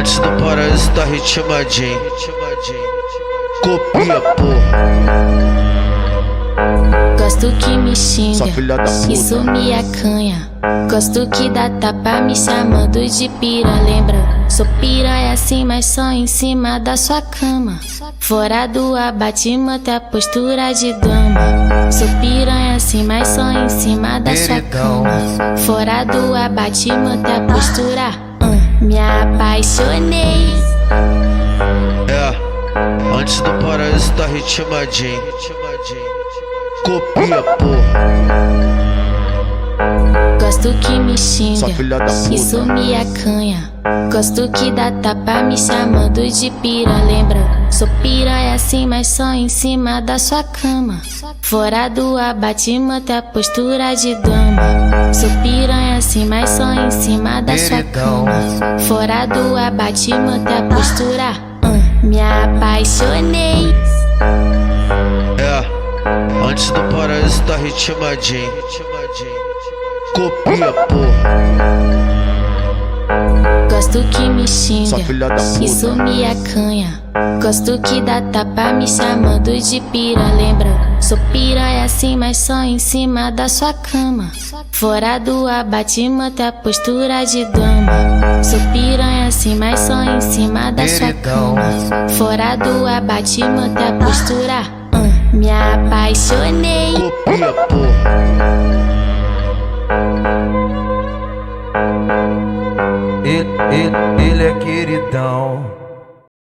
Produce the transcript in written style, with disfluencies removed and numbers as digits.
Antes do paraíso tá ritmadinho. Copia, porra. Gosto que me xinga, Sua filha da puta. isso me acanha. Gosto que dá tapa me chamando de pira. Lembra, sou piranha assim, mas só em cima da sua cama. Fora do abate, mantém a postura de dama. Sou piranha assim, mas só em cima da sua cama. Fora do abate, mantém a postura. Me apaixonei. É, antes do paraíso tá ritmadinho. Copia, porra. Gosto que me xinga, Sua filha da puta. isso me acanha. Gosto que dá tapa me chamando de pira. Lembra, sou piranha assim, mas só em cima da sua cama. Fora do abate, mantém a postura de dama. Sou piranha assim, mas só em cima da sua cama. Fora do abate, mantém a postura. Me apaixonei. É, antes do paraíso tá ritmadinho. Copia, porra. Gosto que me xinga, Sua filha da puta. isso me acanha. Gosto que dá tapa me chamando de pira. Lembra, sou piranha assim, mas só em cima da sua cama. Fora do abate, mantém a postura de dama. Sou piranha assim, mas só em cima da sua cama. Fora do abate, mantém a postura. Me apaixonei. Copia, porra. Ele é queridão.